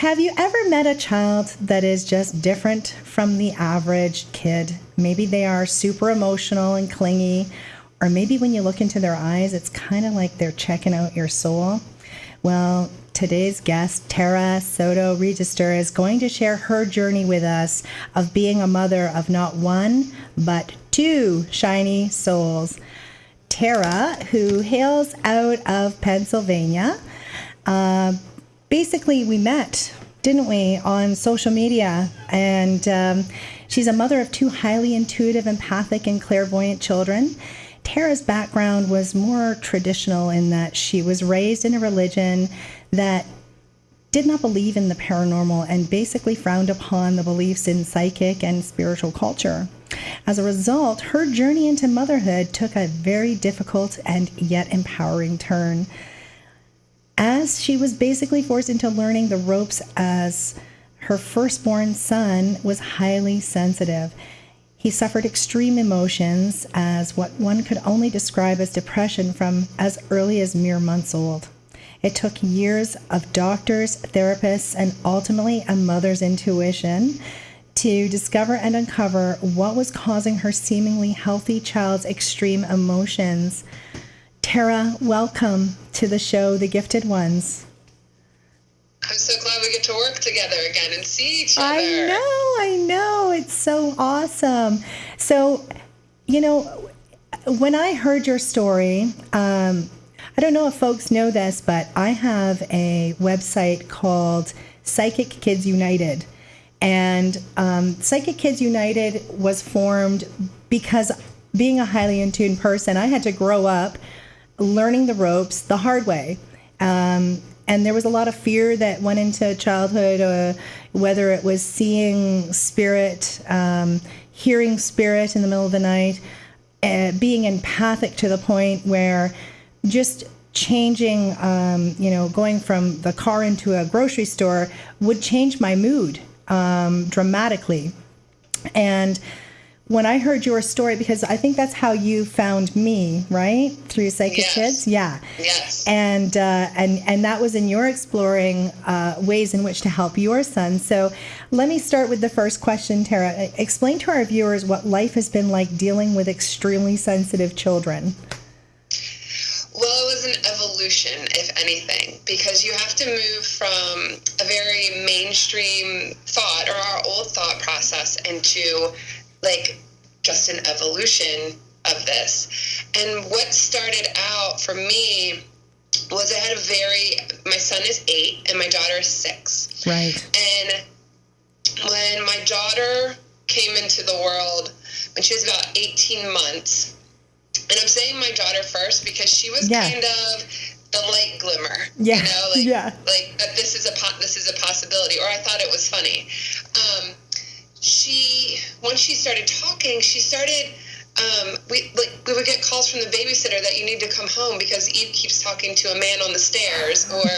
Have you ever met a child that is just different from the average kid? Maybe they are super emotional and clingy, or maybe when you look into their eyes, it's kind of like they're checking out your soul. Well, today's guest, Tara Soto-Regester, is going to share her journey with us of being a mother of not one, but two shiny souls. Tara, who hails out of Pennsylvania, basically we met, didn't we, on social media, and she's a mother of two highly intuitive, empathic, and clairvoyant children. Tara's background was more traditional in that she was raised in a religion that did not believe in the paranormal and basically frowned upon the beliefs in psychic and spiritual culture. As a result, her journey into motherhood took a very difficult and yet empowering turn, as she was basically forced into learning the ropes as her firstborn son was highly sensitive. He suffered extreme emotions as what one could only describe as depression from as early as mere months old. It took years of doctors, therapists, and ultimately a mother's intuition to discover and uncover what was causing her seemingly healthy child's extreme emotions. Tara, welcome to the show, The Gifted Onez. I'm so glad we get to work together again and see each other. I know. It's so awesome. So, when I heard your story, I don't know if folks know this, but I have a website called Psychic Kids United. And Psychic Kids United was formed because, being a highly in tune person, I had to grow up learning the ropes the hard way. And there was a lot of fear that went into childhood, whether it was seeing spirit, hearing spirit in the middle of the night, being empathic to the point where just changing, going from the car into a grocery store would change my mood dramatically. And when I heard your story, because I think that's how you found me, right? Through Psychic Kids? Yeah. Yes. And that was in your exploring ways in which to help your son. So let me start with the first question, Tara. Explain to our viewers what life has been like dealing with extremely sensitive children. Well, it was an evolution, if anything, because you have to move from a very mainstream thought or our old thought process into just an evolution of this. And what started out for me was I had my son is 8 and my daughter is 6. Right. And when my daughter came into the world, when she was about 18 months, and I'm saying my daughter first because she was kind of the light glimmer, that this is a possibility, or I thought it was funny. Once she started talking, we would get calls from the babysitter that you need to come home because Eve keeps talking to a man on the stairs, or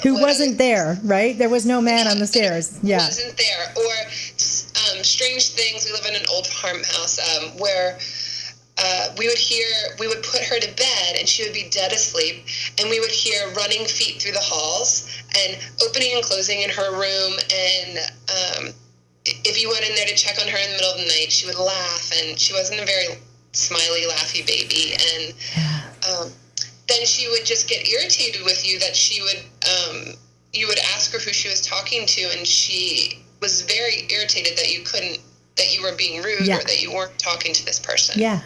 who wasn't there, right? There was no man on the stairs. Yeah, wasn't there, or strange things. We live in an old farmhouse where we would put her to bed and she would be dead asleep, and we would hear running feet through the halls and opening and closing in her room, and if you went in there to check on her in the middle of the night, she would laugh, and she wasn't a very smiley, laughy baby, and then she would just get irritated with you that she would you would ask her who she was talking to, and she was very irritated that you were being rude, or that you weren't talking to this person. Yeah.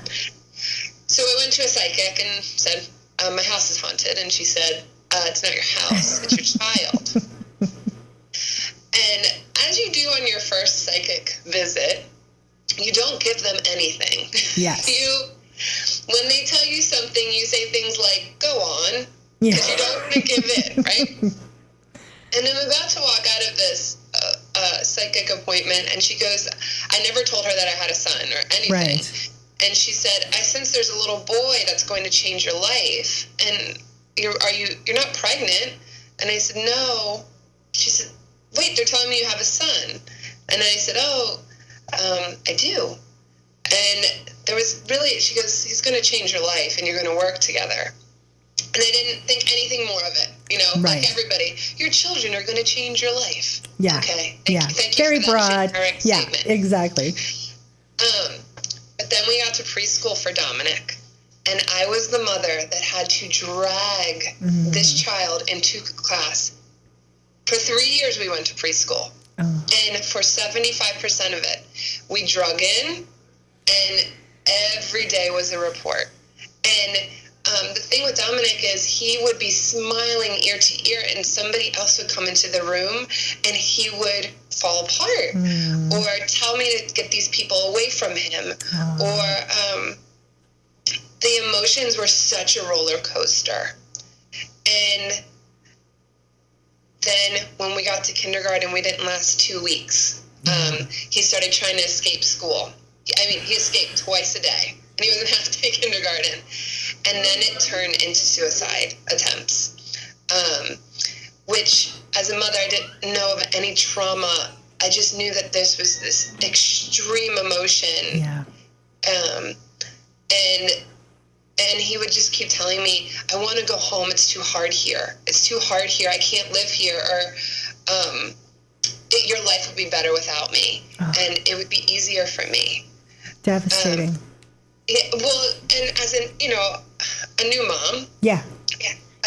So I went to a psychic and said, my house is haunted. And she said, it's not your house, it's your child. And as you do on your first psychic visit, you don't give them anything. Yes. When they tell you something, you say things like, go on, because you don't want to give in, right? And I'm about to walk out of this psychic appointment, and she goes, I never told her that I had a son or anything. Right. And she said, I sense there's a little boy that's going to change your life. And you're not pregnant? And I said, no. She said, wait, they're telling me you have a son. And I said, I do. And there was really, she goes, he's going to change your life and you're going to work together. And And I didn't think anything more of it, Right. like everybody. Your children are going to change your life. Yeah. Okay. Very Thank you for that broad. generic Yeah, statement. exactly. But then we got to preschool for Dominic, and I was the mother that had to drag this child into class. For 3 years, we went to preschool. Oh. And for 75% of it, we drug in, and every day was a report. And the thing with Dominic is he would be smiling ear to ear, and somebody else would come into the room, and he would fall apart or tell me to get these people away from him. Or the emotions were such a roller coaster. And then when we got to kindergarten, we didn't last 2 weeks. He started trying to escape school. I mean, he escaped twice a day, and he was in half-day kindergarten. And then it turned into suicide attempts, which, as a mother, I didn't know of any trauma. I just knew that this was this extreme emotion. Yeah. And he would just keep telling me, I want to go home. It's too hard here. It's too hard here. I can't live here. Or your life would be better without me. Oh. And it would be easier for me. Devastating. Well, and as in, a new mom. Yeah.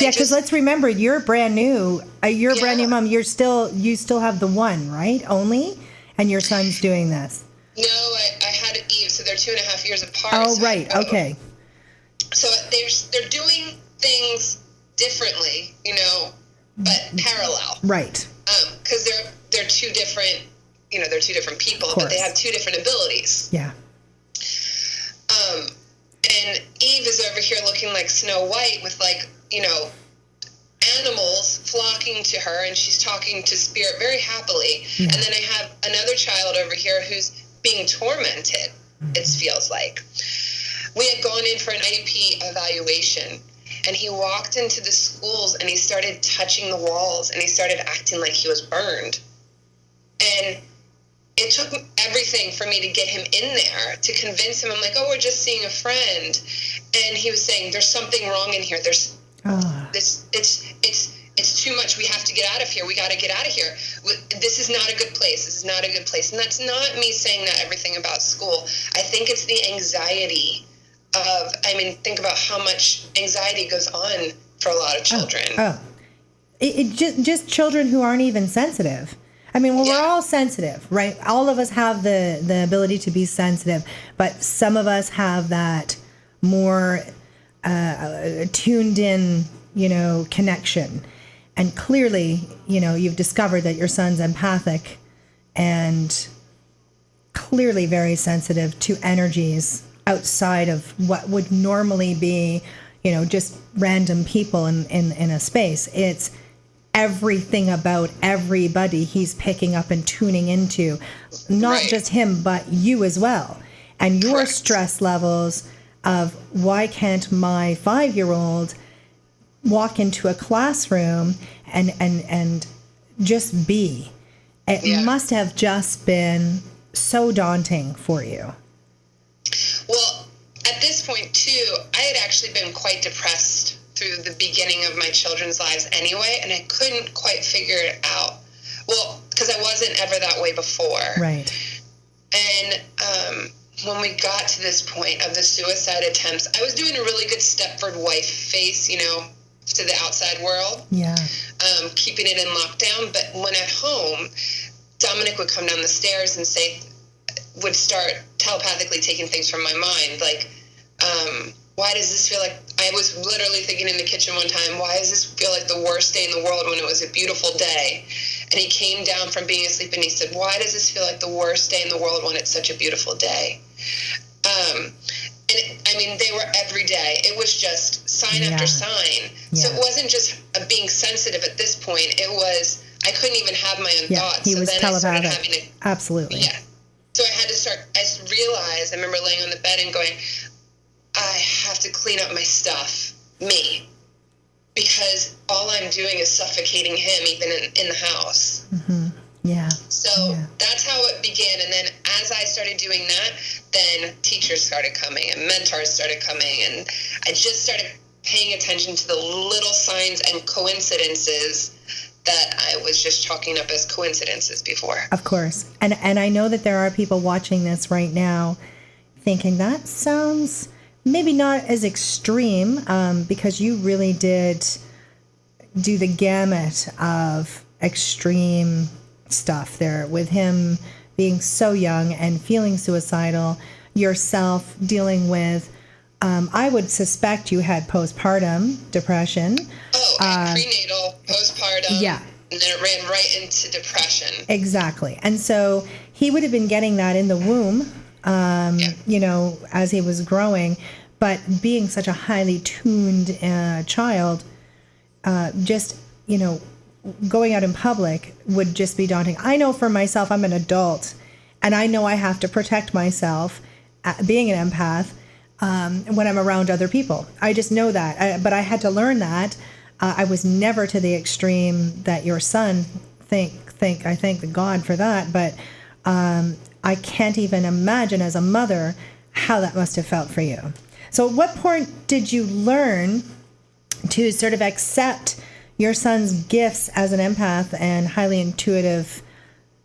Yeah, because let's remember, you're brand new. You're a brand new mom. You still have the one, right? Only? And your son's doing this. No, I had Eve, so they're 2.5 years apart. Oh, right. Okay. So they're doing things differently, but parallel. Right. Because they're two different, they're two different people, but they have two different abilities. Yeah. And Eve is over here looking like Snow White with animals flocking to her, and she's talking to Spirit very happily. Yeah. And then I have another child over here who's being tormented, it feels like. We had gone in for an IEP evaluation, and he walked into the schools, and he started touching the walls, and he started acting like he was burned. And it took everything for me to get him in there, to convince him. I'm like, we're just seeing a friend. And he was saying, there's something wrong in here. There's it's too much. We have to get out of here. We got to get out of here. This is not a good place. This is not a good place. And that's not me saying that everything about school. I think it's the anxiety think about how much anxiety goes on for a lot of children. It just children who aren't even sensitive. We're all sensitive, right? All of us have the ability to be sensitive, but some of us have that more tuned in, connection. And clearly, you've discovered that your son's empathic and clearly very sensitive to energies outside of what would normally be, just random people in a space. It's everything about everybody he's picking up and tuning into, not just him, but you as well. And your stress levels of, why can't my 5-year-old walk into a classroom and just be? It must have just been so daunting for you. Well, at this point, too, I had actually been quite depressed through the beginning of my children's lives anyway, and I couldn't quite figure it out. Well, because I wasn't ever that way before. Right. And when we got to this point of the suicide attempts, I was doing a really good Stepford wife face, to the outside world. Yeah. Keeping it in lockdown. But when at home, Dominic would come down the stairs and would start telepathically taking things from my mind, like, why does this feel like, I was literally thinking in the kitchen one time, why does this feel like the worst day in the world when it was a beautiful day? And he came down from being asleep and he said, why does this feel like the worst day in the world when it's such a beautiful day? They were every day. It was just sign after sign. Yeah. So it wasn't just being sensitive at this point. It was, I couldn't even have my own thoughts. He was telepathic. Absolutely. Yeah. So I realized, I remember laying on the bed and going, I have to clean up my stuff, me, because all I'm doing is suffocating him even in the house. Mm-hmm. Yeah. So that's how it began. And then as I started doing that, then teachers started coming and mentors started coming. And I just started paying attention to the little signs and coincidences that I was just chalking up as coincidences before. Of course. And I know that there are people watching this right now thinking that sounds maybe not as extreme, because you really did do the gamut of extreme stuff there with him being so young and feeling suicidal, yourself dealing with, I would suspect you had postpartum depression. Oh, prenatal, postpartum. Yeah. And then it ran right into depression. Exactly. And so he would have been getting that in the womb, you know, as he was growing. But being such a highly tuned child, just, you know, going out in public would just be daunting. I know for myself, I'm an adult, and I know I have to protect myself, being an empath, when I'm around other people. I just know that. But I had to learn that. I was never to the extreme that your son I thank God for that. But I can't even imagine as a mother how that must have felt for you. So at what point did you learn to sort of accept your son's gifts as an empath and highly intuitive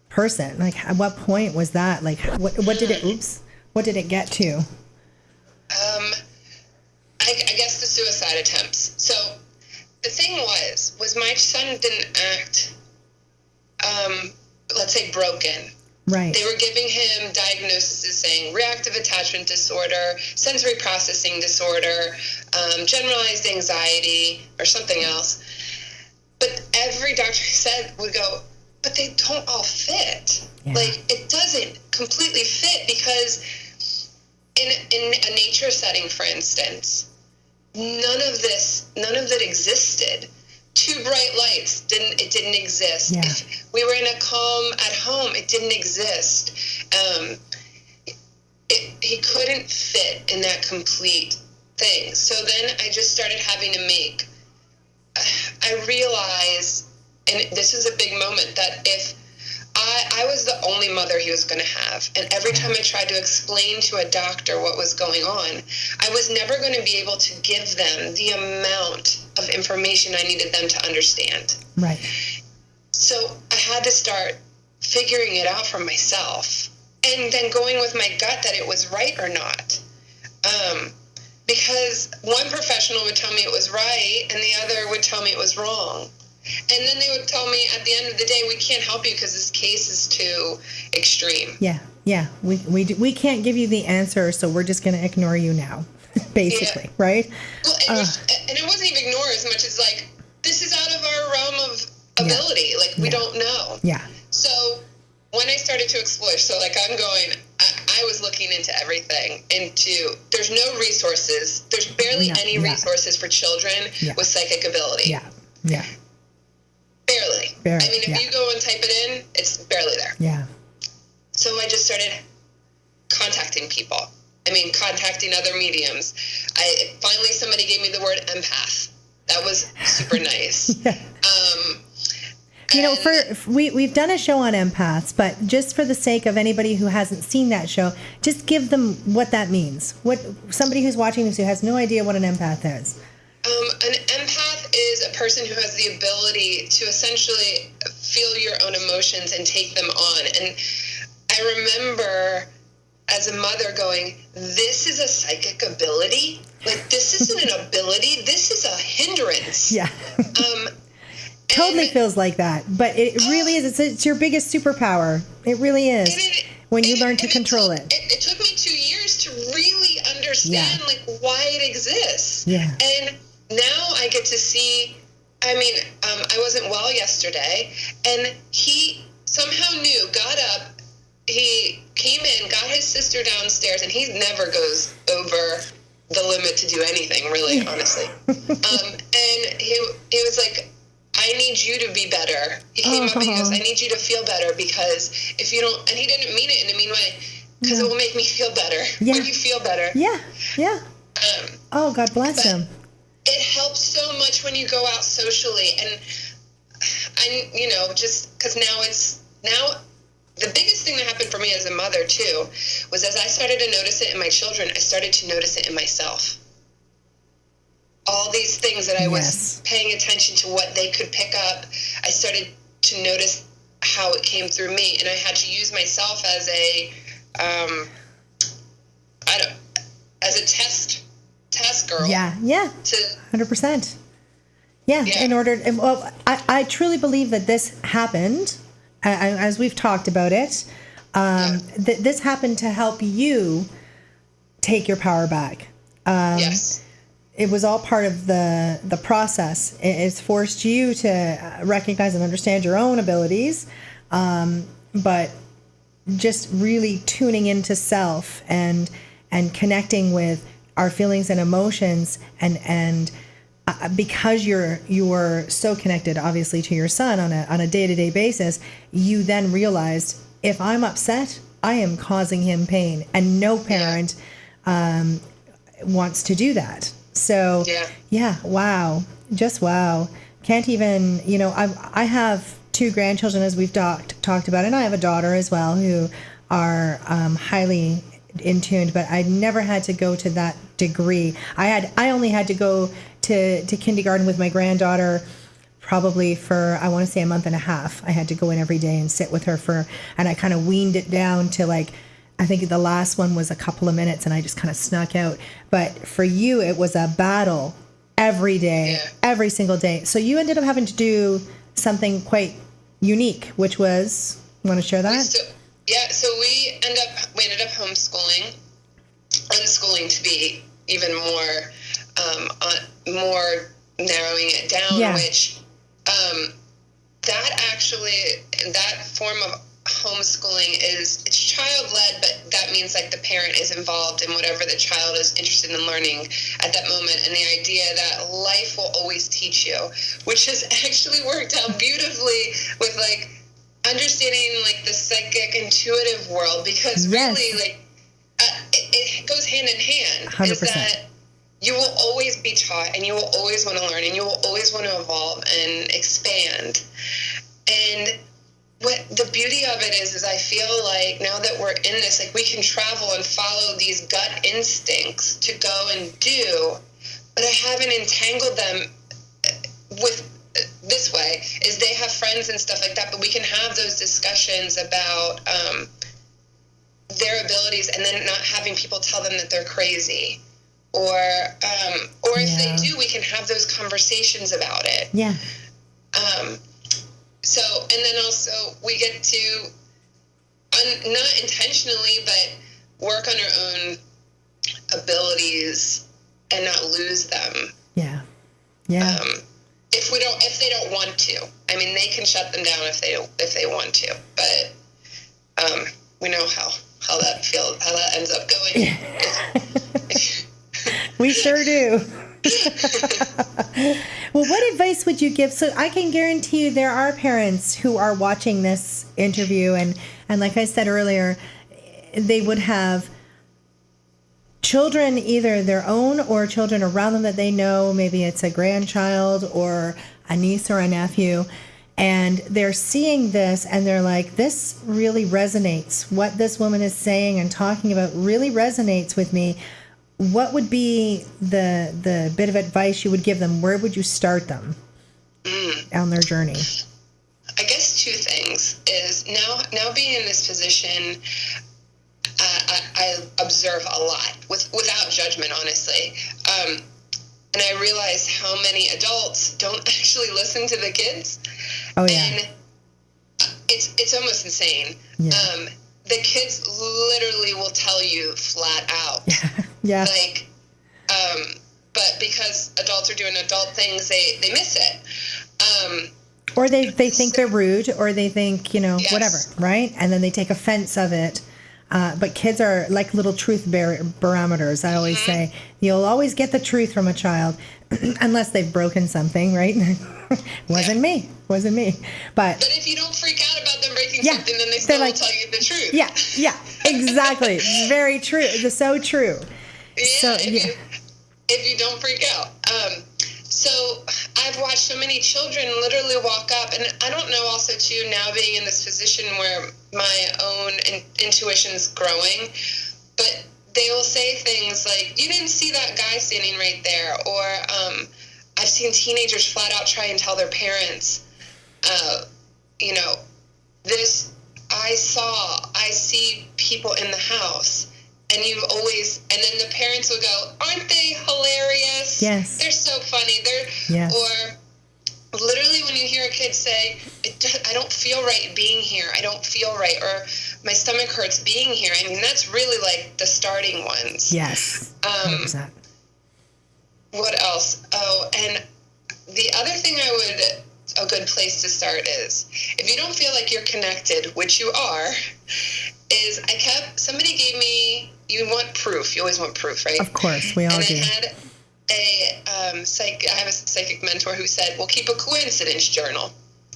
person? Like, at what point was that? Like, what did it get to? I guess the suicide attempts. So the thing was my son didn't act, let's say, broken. Right. They were giving him diagnoses saying reactive attachment disorder, sensory processing disorder, generalized anxiety, or something else. But every doctor would go, but they don't all fit. Yeah. Like, it doesn't completely fit, because in a nature setting, for instance, none of that existed. Two bright lights didn't exist. Yeah. If we were in a calm at home, it didn't exist. He couldn't fit in that complete thing. So then I just started having to make. I realized, and this is a big moment, that if I was the only mother he was going to have, and every time I tried to explain to a doctor what was going on, I was never going to be able to give them the amount of information I needed them to understand. Right. So I had to start figuring it out for myself, and then going with my gut that it was right or not. Because one professional would tell me it was right, and the other would tell me it was wrong. And then they would tell me at the end of the day, we can't help you because this case is too extreme. Yeah. We can't give you the answer, so we're just going to ignore you now, basically, right? Well, and it wasn't even ignore as much as, like, this is out of our realm of ability. Like, we don't know. Yeah. So when I started to explore, so, like, I was looking into everything, there's no resources. There's barely any resources for children with psychic ability. Yeah. Barely. I mean, if you go and type it in, it's barely there. Yeah. So I just started contacting people. I mean, contacting other mediums. Finally, somebody gave me the word empath. That was super nice. Yeah. You know, we've done a show on empaths, but just for the sake of anybody who hasn't seen that show, just give them what that means. What somebody who's watching this who has no idea what an empath is. An empath is a person who has the ability to essentially feel your own emotions and take them on. And I remember as a mother going, this is a psychic ability? Like, this isn't an ability, this is a hindrance. Yeah. Totally feels like that. But it really is. It's your biggest superpower. It really is. When you learn to control it. It took me 2 years to really understand, like, why it exists. Yeah. And now I get to see, I mean, I wasn't well yesterday, and he somehow knew, got up, he came in, got his sister downstairs, and he never goes over the limit to do anything, really, honestly. And he was like, I need you to be better. He came up and he goes, I need you to feel better, because if you don't, and he didn't mean it in a mean way, because it will make me feel better when you feel better. Yeah. Oh, God bless him. It helps so much when you go out socially, and just because now the biggest thing that happened for me as a mother too was, as I started to notice it in my children, I started to notice it in myself. all these things that I was Yes. paying attention to what they could pick up, I started to notice how it came through me, and I had to use myself as a as a test girl. Yeah. To 100%. Yeah. Yeah. In order, well, I truly believe that this happened, as we've talked about it. That this happened to help you take your power back. Yes. It was all part of the process. It's forced you to recognize and understand your own abilities, but just really tuning into self and connecting with our feelings and emotions, and because you're so connected, obviously, to your son on a day-to-day basis, you then realized, if I'm upset, I am causing him pain, and no parent wants to do that. So, wow. Just wow. Can't even, I have 2 grandchildren, as we've talked about, and I have a daughter as well, who are highly in tuned, but I never had to go to that degree. I only had to go to kindergarten with my granddaughter probably for, I want to say, a month and a half. I had to go in every day and sit with her and I kind of weaned it down to, like, I think the last one was a couple of minutes, and I just kind of snuck out. But for you, it was a battle every day, every single day. So you ended up having to do something quite unique, which was, you want to share that? So we ended up unschooling to be even more narrowing it down, which that form of homeschooling it's child-led, but that means, like, the parent is involved in whatever the child is interested in learning at that moment, and the idea that life will always teach you, which has actually worked out beautifully with, like, understanding, like, the psychic intuitive world, because really, like, it goes hand in hand. 100%. Is that you will always be taught, and you will always want to learn, and you will always want to evolve and expand. And what the beauty of it is I feel like now that we're in this, like, we can travel and follow these gut instincts to go and do, but I haven't entangled them with this way, is they have friends and stuff like that, but we can have those discussions about their abilities, and then not having people tell them that they're crazy, or if they do, we can have those conversations about it. So, and then also we get to, not intentionally, but work on our own abilities and not lose them. If they don't want to. I mean, they can shut them down if they want to, but we know how that ends up going. We sure do. Well, what advice would you give? So I can guarantee you there are parents who are watching this interview, and like I said earlier, they would have children, either their own or children around them that they know. Maybe it's a grandchild or a niece or a nephew, and they're seeing this and they're like, this really resonates. What this woman is saying and talking about really resonates with me. What would be the bit of advice you would give them? Where would you start them on their journey? I guess 2 things is now being in this position, I observe a lot without judgment, honestly. And I realize how many adults don't actually listen to the kids. Oh, yeah. And it's almost insane. Yeah. The kids literally will tell you flat out. Yeah. Like, but because adults are doing adult things, they miss it. Or they think they're rude, or they think, whatever, right? And then they take offense of it. But kids are like little truth barometers. I always say, you'll always get the truth from a child, unless they've broken something, right? Wasn't me. But if you don't freak out about them breaking something, then they still will tell you the truth. Yeah, exactly. Very true. It's so true. If you don't freak out. So I've watched so many children literally walk up, and I don't know, also too, now being in this position where my own intuition's growing, but they will say things like, you didn't see that guy standing right there, or I've seen teenagers flat out try and tell their parents, you know, this, I see people in the house, and you've always, and then the parents will go, aren't they hilarious? Yes. They're so funny. Yes. Or literally when you hear a kid say, I don't feel right being here, I don't feel right, or my stomach hurts being here. I mean, that's really like the starting ones. Yes. 100%. What else? Oh, and the other thing a good place to start is, if you don't feel like you're connected, which you are, is somebody gave me, you want proof. You always want proof, right? Of course, we all do. And I had I have a psychic mentor who said, well, keep a coincidence journal.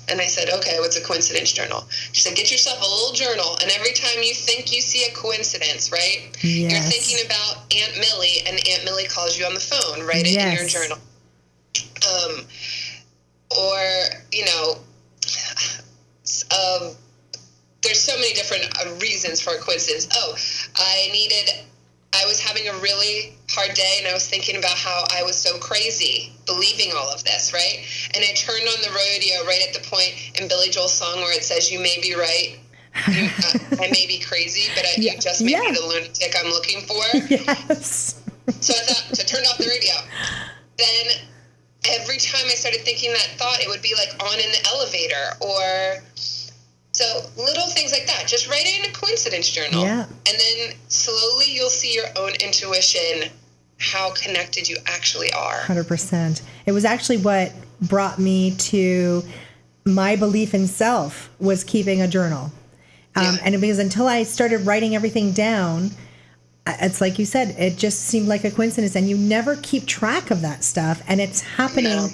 And I said, okay, what's a coincidence journal? She said, get yourself a little journal, and every time you think you see a coincidence, right? Yes. You're thinking about Aunt Millie, and Aunt Millie calls you on the phone, write it in your journal. Or, you know, there's so many different reasons for a coincidence. Oh, I was having a really hard day, and I was thinking about how I was so crazy believing all of this, right? And I turned on the radio right at the point in Billy Joel's song where it says, you may be right, I may be crazy, but you just may be the lunatic I'm looking for. Yes. So I turned off the radio. Then every time I started thinking that thought, it would be like on in the elevator, or so little things like that. Just write it in a coincidence journal. Yeah. And then slowly you'll see your own intuition, how connected you actually are. 100%. It was actually what brought me to my belief in self, was keeping a journal. And because until I started writing everything down, it's like you said, it just seemed like a coincidence, and you never keep track of that stuff. And it's happening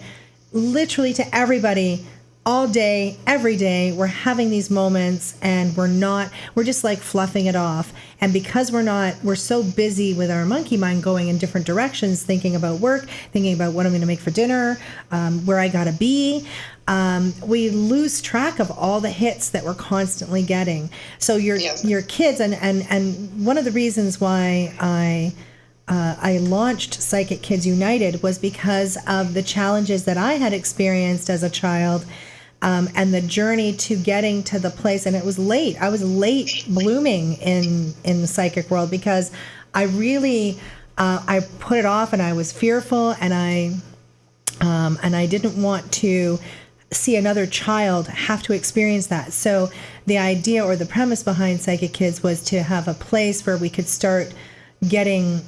literally to everybody all day, every day. We're having these moments, and we're just like fluffing it off. And because we're so busy with our monkey mind going in different directions, thinking about work, thinking about what I'm going to make for dinner, where I got to be, we lose track of all the hits that we're constantly getting. So your kids, and one of the reasons why I launched Psychic Kids United was because of the challenges that I had experienced as a child, and the journey to getting to the place. And it was late. I was late blooming in the psychic world, because I really I put it off, and I was fearful, and I didn't want to see another child have to experience that. So the idea or the premise behind Psychic Kids was to have a place where we could start getting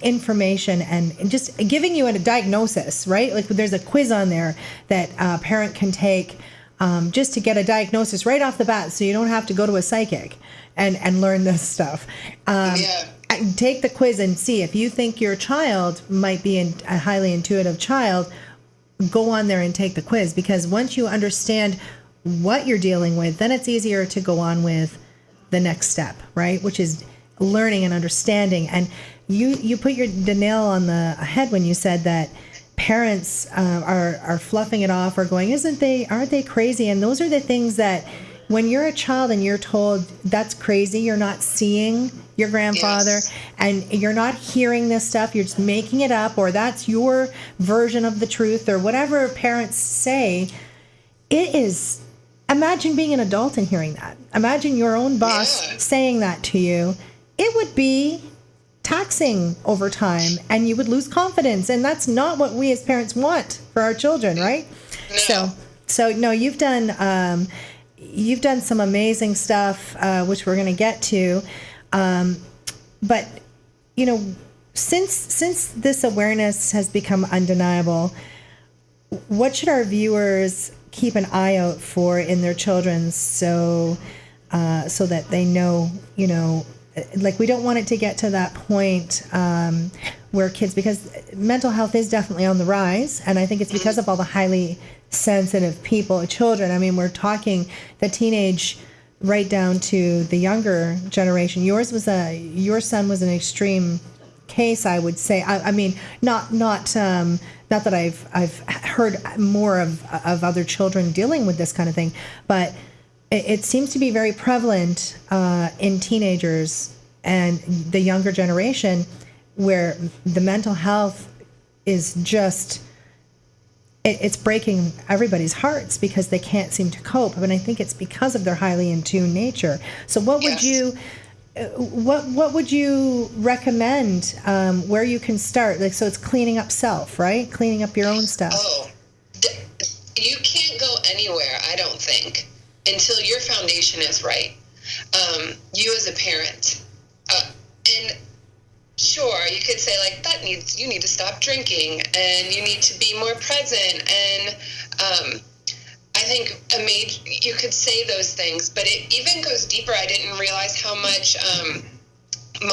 information and just giving you a diagnosis, right? Like there's a quiz on there that a parent can take just to get a diagnosis right off the bat, so you don't have to go to a psychic and learn this stuff. Take the quiz and see if you think your child might be a highly intuitive child. Go on there and take the quiz, because once you understand what you're dealing with, then it's easier to go on with the next step, right? Which is learning and understanding. And you put the nail on the head when you said that parents are fluffing it off or going, aren't they crazy? And those are the things that when you're a child and you're told that's crazy, you're not seeing your grandfather, and you're not hearing this stuff, you're just making it up, or that's your version of the truth, or whatever parents say. It is, imagine being an adult and hearing that. Imagine your own boss saying that to you. It would be taxing over time, and you would lose confidence, and that's not what we as parents want for our children, right? No. So no, you've done some amazing stuff, which we're going to get to. But, you know, since this awareness has become undeniable, what should our viewers keep an eye out for in their children so that they know, you know, like we don't want it to get to that point where kids, because mental health is definitely on the rise, and I think it's because of all the highly sensitive children. I mean, we're talking the teenage right down to the younger generation. Your son was an extreme case, I would say. I mean, not that I've heard more of other children dealing with this kind of thing, but it seems to be very prevalent in teenagers and the younger generation, where the mental health is just, it's breaking everybody's hearts because they can't seem to cope. And I think it's because of their highly in tune nature. So what would you, what would you recommend where you can start? Like, so it's cleaning up self, right? Cleaning up your own stuff. Oh, you can't go anywhere, I don't think, until your foundation is right. You as a parent. And sure, you could say, like, you need to stop drinking, and you need to be more present, and I think you could say those things, but it even goes deeper. I didn't realize how much and when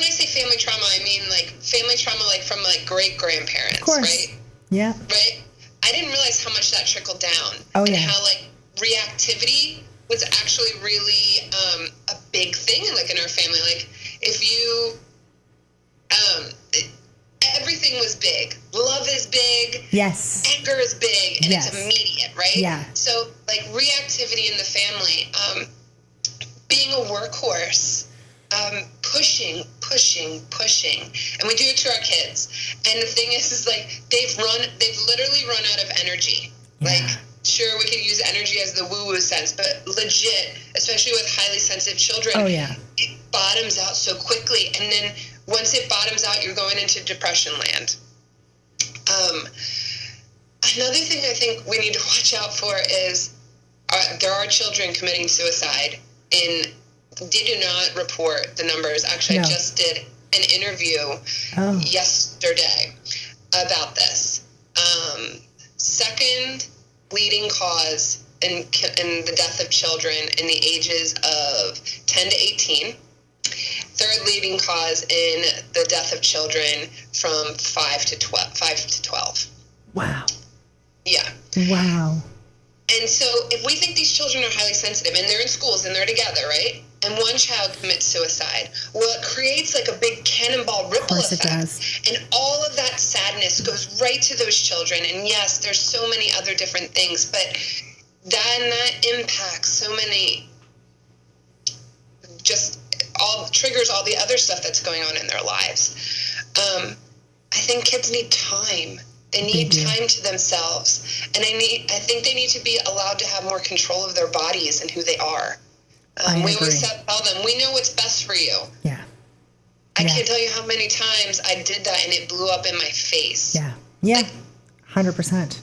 I say family trauma, I mean, like, family trauma, like, from, like, great-grandparents, right? Yeah. Right? I didn't realize how much that trickled down. And how, like, reactivity was actually really a big thing, like, in our family. Like, if you everything was big. Love is big. Yes. Anger is big, and it's immediate, right? Yeah. So, like, reactivity in the family, being a workhorse, pushing, and we do it to our kids. And the thing is like, they've literally run out of energy. Yeah. Like, sure, we could use energy as the woo-woo sense, but legit, especially with highly sensitive children, it bottoms out so quickly. And then once it bottoms out, you're going into depression land. Another thing I think we need to watch out for is there are children committing suicide. They do not report the numbers. Actually, I just did an interview yesterday about this. Second leading cause in the death of children in the ages of 10 to 18. Third leading cause in the death of children from 5 to 12. Wow. Yeah. Wow. And so if we think these children are highly sensitive, and they're in schools and they're together, right? And one child commits suicide, well, it creates like a big cannonball ripple effect. It does. And all of that sadness goes right to those children. And yes, there's so many other different things, but that impacts so many, triggers all the other stuff that's going on in their lives. I think kids need time. They need time to themselves, and I think they need to be allowed to have more control of their bodies and who they are. We always tell them, we know what's best for you. Yeah. I can't tell you how many times I did that and it blew up in my face. Yeah. Yeah. 100%.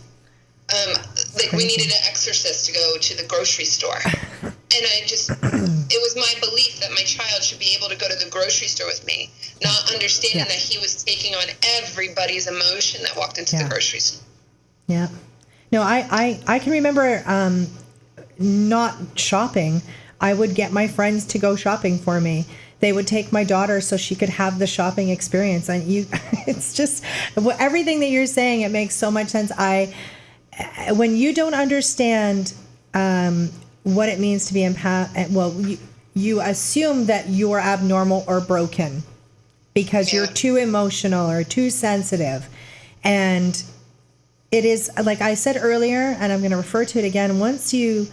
We needed an exorcist to go to the grocery store. And it was my belief that my child should be able to go to the grocery store with me, not understanding that he was taking on everybody's emotion that walked into the grocery store. Yeah. No, I can remember not shopping. I would get my friends to go shopping for me. They would take my daughter so she could have the shopping experience. And it's just everything that you're saying. It makes so much sense. When you don't understand what it means to be you assume that you're abnormal or broken because you're too emotional or too sensitive. And it is, like I said earlier, and I'm going to refer to it again, once you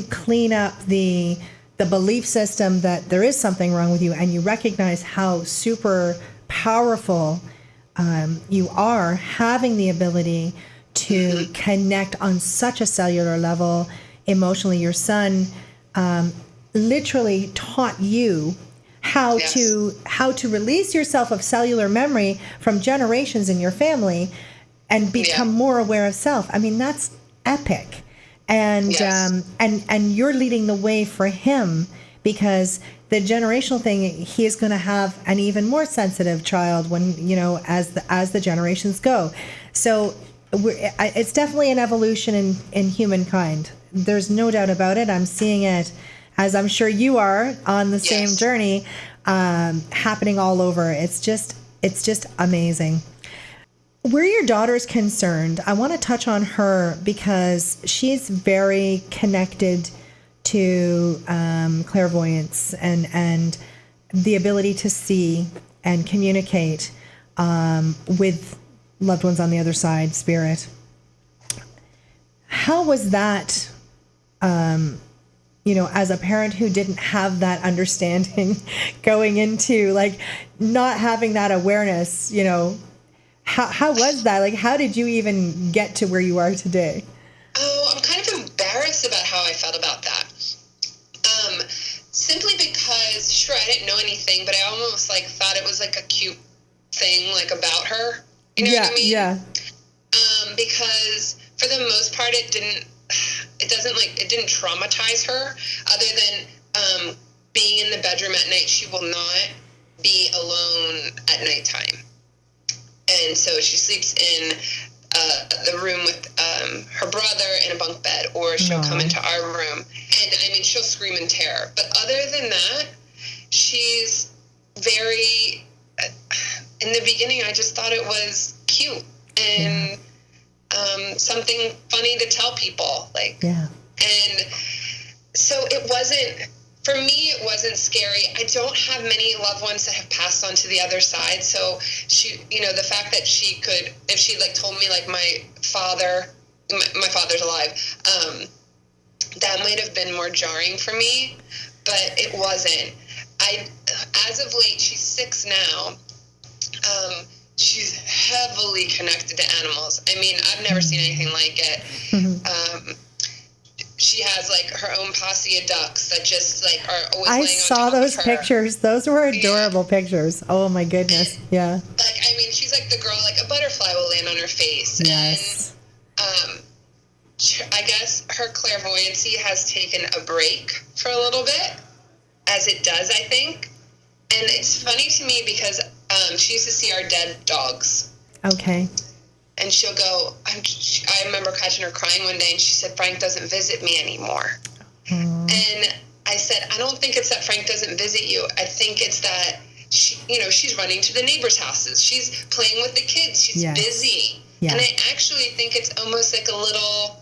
clean up the belief system that there is something wrong with you, and you recognize how super powerful you are, having the ability to connect on such a cellular level emotionally. Your son literally taught you how to release yourself of cellular memory from generations in your family and become more aware of self. I mean, that's epic. And and you're leading the way for him, because the generational thing, he is going to have an even more sensitive child when, as the generations go. So it's definitely an evolution in humankind. There's no doubt about it. I'm seeing it, as I'm sure you are, on the same journey, happening all over. It's just amazing. Where your daughter's concerned, I want to touch on her because she's very connected to clairvoyance and the ability to see and communicate with loved ones on the other side, spirit. How was that as a parent who didn't have that understanding going into like not having that awareness, how was that? Like, how did you even get to where you are today? Oh, I'm kind of embarrassed about how I felt about that. Simply because, sure, I didn't know anything, but I almost like thought it was like a cute thing, like about her. You know what I mean? Yeah. Because for the most part, it didn't traumatize her, other than being in the bedroom at night. She will not be alone at nighttime. And so she sleeps in the room with her brother in a bunk bed, or she'll come into our room. And, I mean, she'll scream in terror. But other than that, she's very... in the beginning, I just thought it was cute and something funny to tell people. And so it wasn't... For me, it wasn't scary. I don't have many loved ones that have passed on to the other side. So she, the fact that she could, if she like told me like my father's alive, that might have been more jarring for me, but it wasn't. As of late, she's 6 now. She's heavily connected to animals. I mean, I've never seen anything like it. She has like her own posse of ducks that just like are always laying on top of her. I saw those pictures. Those were adorable pigues. Oh my goodness. And, yeah. Like, I mean, she's like the girl, like a butterfly will land on her face. Yes. And I guess her clairvoyancy has taken a break for a little bit, as it does, I think. And it's funny to me because she used to see our dead dogs. Okay. And she'll go, I remember catching her crying one day, and she said, Frank doesn't visit me anymore. And I said, I don't think it's that Frank doesn't visit you. I think it's that, she's running to the neighbors' houses. She's playing with the kids. She's busy. Yeah. And I actually think it's almost like a little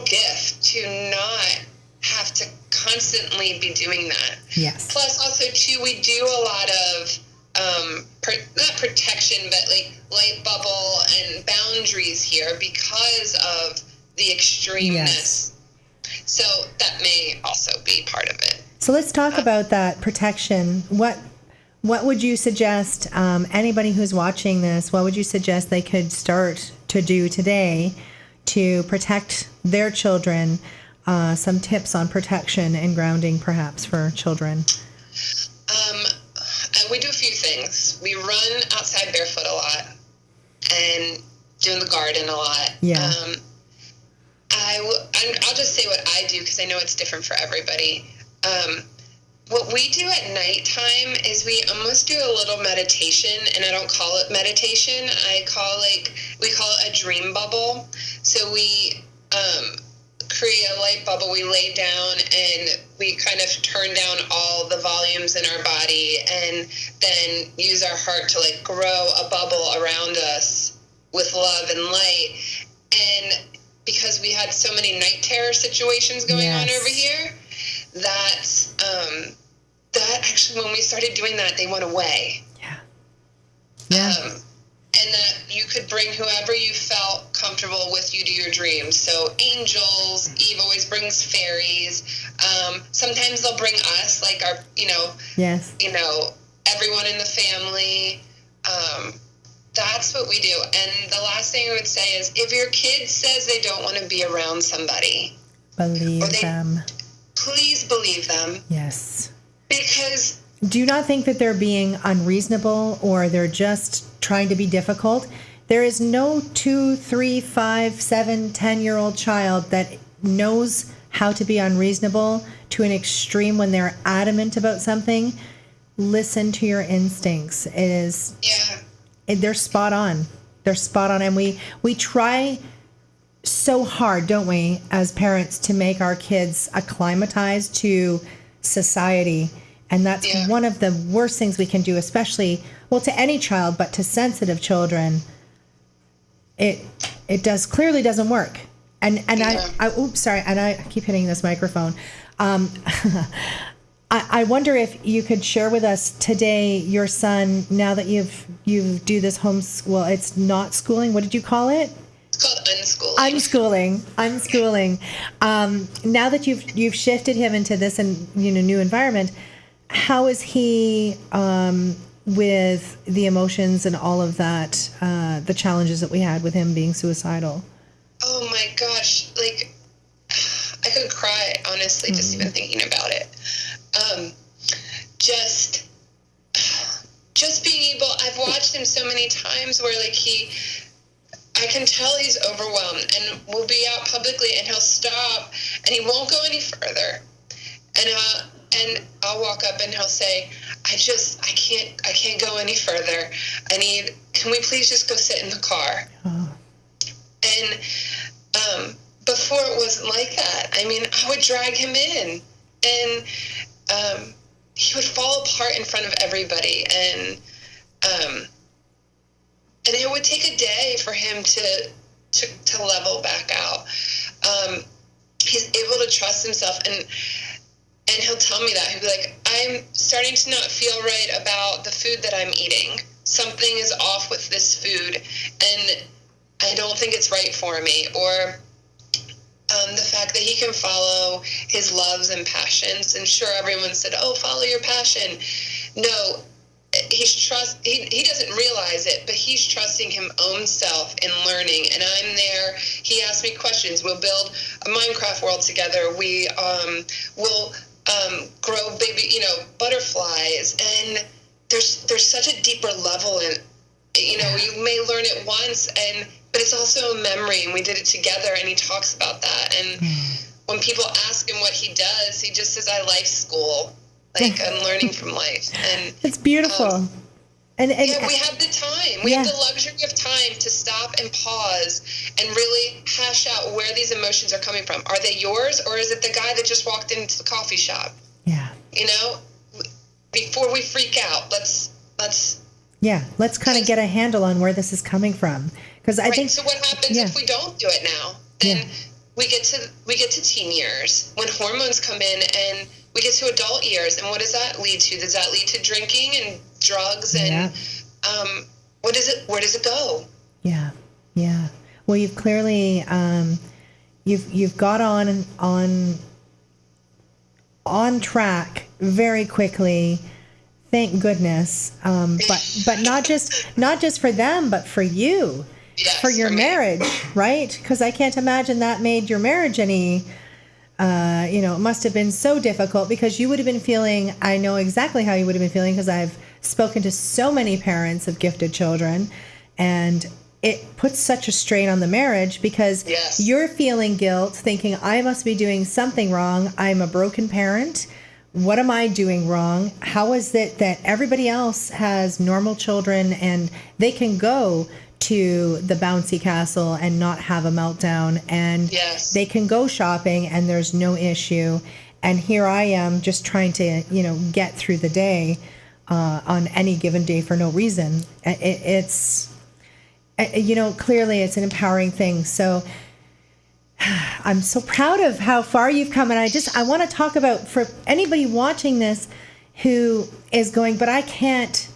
gift to not have to constantly be doing that. Yes. Plus, also, too, we do a lot of, not protection, but like light bubble and boundaries here because of the extremeness. Yes. So that may also be part of it. So let's talk about that protection. What would you suggest, anybody who's watching this, what would you suggest they could start to do today to protect their children? Some tips on protection and grounding, perhaps, for children. We do a few things. We run outside barefoot a lot and do in the garden a lot. Yeah. I'll just say what I do because I know it's different for everybody. What we do at nighttime is we almost do a little meditation, and I don't call it meditation. We call it a dream bubble. So we create a light bubble. We lay down and we kind of turn down all the volumes in our body, and then use our heart to like grow a bubble around us with love and light. And because we had so many night terror situations going on over here, that actually, when we started doing that, they went away. Yeah. And that you could bring whoever you felt comfortable with you to your dreams. So angels, Eve always brings fairies. Sometimes they'll bring us, like our, everyone in the family. That's what we do. And the last thing I would say is, if your kid says they don't want to be around somebody, believe them. Please believe them. Yes. Because... Do you not think that they're being unreasonable or they're just trying to be difficult? There is no 2, 3, 5, 7, 10-year-old child that knows how to be unreasonable to an extreme when they're adamant about something. Listen to your instincts. It is... Yeah. They're spot on. They're spot on. And we try so hard, don't we, as parents, to make our kids acclimatize to society. And that's one of the worst things we can do, especially, to any child, but to sensitive children. It clearly doesn't work. And I keep hitting this microphone. I wonder if you could share with us today, your son, now that you do this homeschool, it's not schooling. What did you call it? It's called Unschooling. Now that you've shifted him into this and new environment, how is he with the emotions and all of that, the challenges that we had with him being suicidal? Oh my gosh, like I could cry, honestly, just even thinking about it. Just being able, I've watched him so many times where like I can tell he's overwhelmed, and we'll be out publicly and he'll stop and he won't go any further. And I'll walk up and he'll say, I can't go any further. Can we please just go sit in the car? Oh. And before it wasn't like that. I mean, I would drag him in and he would fall apart in front of everybody. And it would take a day for him to level back out. He's able to trust himself, and he'll tell me that. He'll be like, I'm starting to not feel right about the food that I'm eating. Something is off with this food, and I don't think it's right for me. Or the fact that he can follow his loves and passions. And sure, everyone said, oh, follow your passion. No, he doesn't realize it, but he's trusting his own self in learning. And I'm there. He asks me questions. We'll build a Minecraft world together. We will grow baby, butterflies. And there's such a deeper level in, you may learn it once, but it's also a memory, and we did it together, and he talks about that. And when people ask him what he does, he just says, I like school. Like, I'm learning from life. And it's beautiful. And we have the time. We have the luxury of time to stop and pause and really hash out where these emotions are coming from. Are they yours, or is it the guy that just walked into the coffee shop? Yeah. Before we freak out, let's kind of get a handle on where this is coming from. Because I think. So what happens if we don't do it now? Then we get to teen years when hormones come in, and we get to adult years, and what does that lead to? Does that lead to drinking and drugs? And what is it? Where does it go? Yeah. Well, you've clearly you've got on track very quickly. Thank goodness. But not just for them, but for you. Yes, for your marriage, right? Because I can't imagine that made your marriage any, it must have been so difficult, because you would have been feeling, I know exactly how you would have been feeling, because I've spoken to so many parents of gifted children, and it puts such a strain on the marriage, because you're feeling guilt, thinking, I must be doing something wrong. I'm a broken parent. What am I doing wrong? How is it that everybody else has normal children and they can go to the bouncy castle and not have a meltdown, and they can go shopping and there's no issue, and here I am just trying to get through the day on any given day for no reason. It's clearly it's an empowering thing. So I'm so proud of how far you've come, and I want to talk about, for anybody watching this who is going, but I can't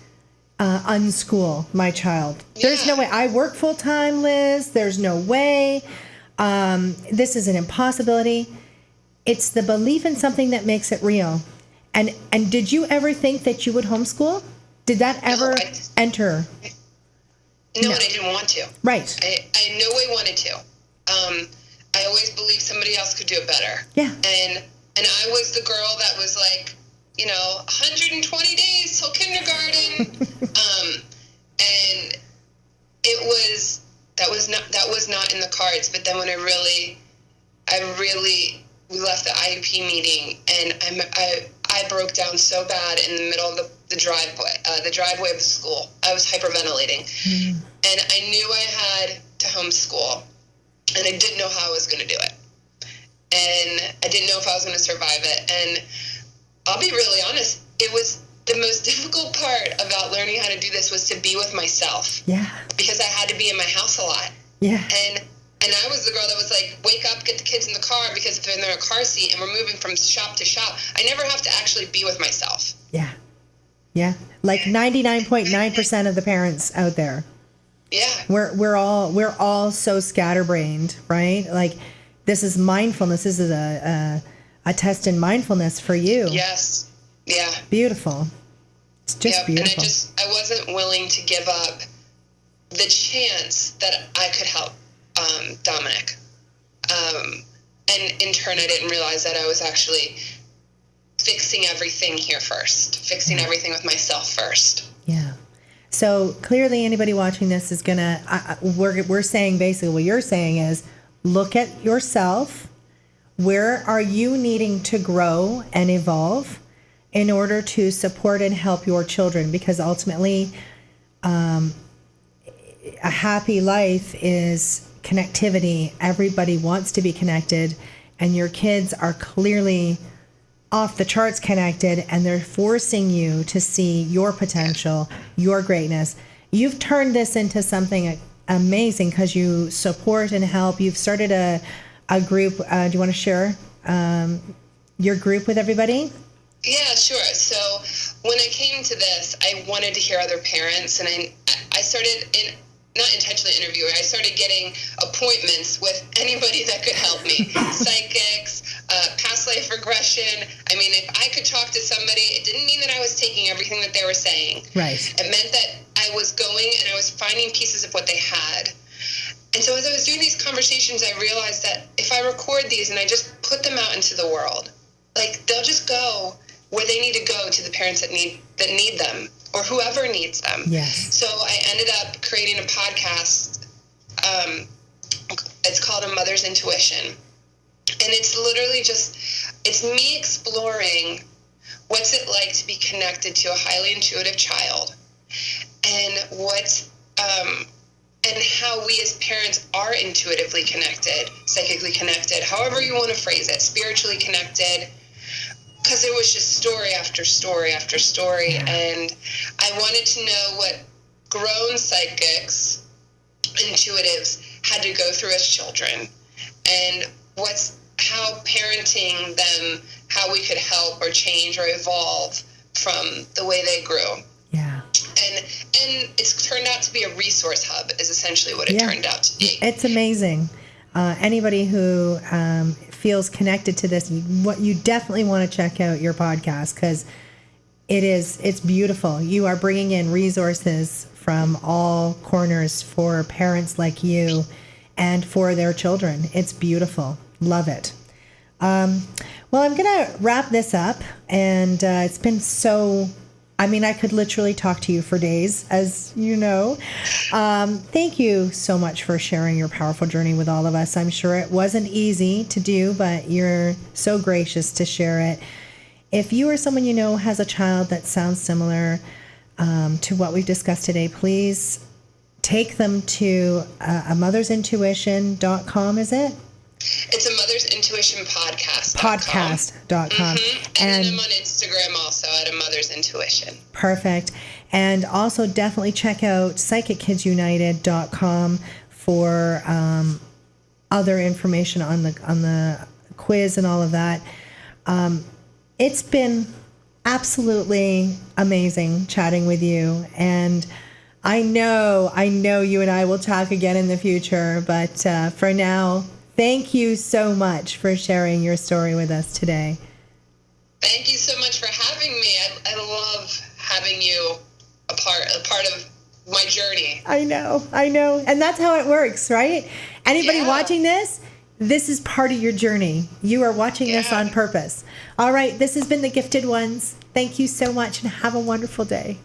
unschool my child. There's no way. I work full time, Liz. There's no way. This is an impossibility. It's the belief in something that makes it real. And did you ever think that you would homeschool? Did that ever enter? No, and I didn't want to. Right. I in no way wanted to. I always believed somebody else could do it better. Yeah. And I was the girl that was like, 120 days till kindergarten. And that was not in the cards. But then when we left the IEP meeting, and I broke down so bad in the middle of the driveway of the school. I was hyperventilating. Mm-hmm. And I knew I had to homeschool, and I didn't know how I was going to do it. And I didn't know if I was going to survive it. And I'll be really honest, it was the most difficult part about learning how to do this was to be with myself. Yeah. Because I had to be in my house a lot. Yeah. And I was the girl that was like, wake up, get the kids in the car, because if they're in their car seat and we're moving from shop to shop, I never have to actually be with myself. Yeah. Yeah. Like 99.9% of the parents out there. Yeah. We're all so scatterbrained, right? Like, this is mindfulness. This is a test in mindfulness for you. Yes. Yeah. Beautiful. It's just beautiful. And I wasn't willing to give up the chance that I could help Dominic. And in turn, I didn't realize that I was actually fixing everything here first, fixing everything with myself first. Yeah. So clearly anybody watching this is going to, we're saying basically what you're saying is look at yourself. Where are you needing to grow and evolve in order to support and help your children? Because ultimately, a happy life is connectivity. Everybody wants to be connected, and your kids are clearly off the charts connected, and they're forcing you to see your potential, your greatness. You've turned this into something amazing because you support and help. You've started a group. Do you want to share your group with everybody? Yeah, sure. So when I came to this, I wanted to hear other parents, and I started not intentionally interviewing. I started getting appointments with anybody that could help me. Psychics, past life regression. I mean, if I could talk to somebody, it didn't mean that I was taking everything that they were saying. Right. It meant that I was going and I was finding pieces of what they had. And so as I was doing these conversations, I realized that if I record these and I just put them out into the world, like, they'll just go where they need to go to the parents that need them, or whoever needs them. Yes. So I ended up creating a podcast. It's called A Mother's Intuition. And it's literally it's me exploring what's it like to be connected to a highly intuitive child, and and how we as parents are intuitively connected, psychically connected, however you want to phrase it, spiritually connected. Because it was just story after story after story, and I wanted to know what grown psychics, intuitives, had to go through as children, and how parenting them, how we could help or change or evolve from the way they grew. Yeah. And it's turned out to be a resource hub, is essentially what it turned out to be. It's amazing. Anybody who feels connected to this, you definitely want to check out your podcast, because it's beautiful. You are bringing in resources from all corners for parents like you and for their children. It's beautiful. Love it. Well, I'm going to wrap this up, and it's been I could literally talk to you for days, as you know. Thank you so much for sharing your powerful journey with all of us. I'm sure it wasn't easy to do, but you're so gracious to share it. If you or someone you know has a child that sounds similar to what we've discussed today, please take them to mothersintuition.com, is it? It's a Mother's Intuition podcast. Podcast.com. Mm-hmm. And then I'm on Instagram also at a Mother's Intuition. Perfect. And also definitely check out psychickidsunited.com for other information on the quiz and all of that. It's been absolutely amazing chatting with you, and I know you and I will talk again in the future, but for now, thank you so much for sharing your story with us today. Thank you so much for having me. I love having you a part of my journey. I know. And that's how it works, right? Anybody watching this is part of your journey. You are watching this on purpose. All right, this has been the Gifted Ones. Thank you so much, and have a wonderful day.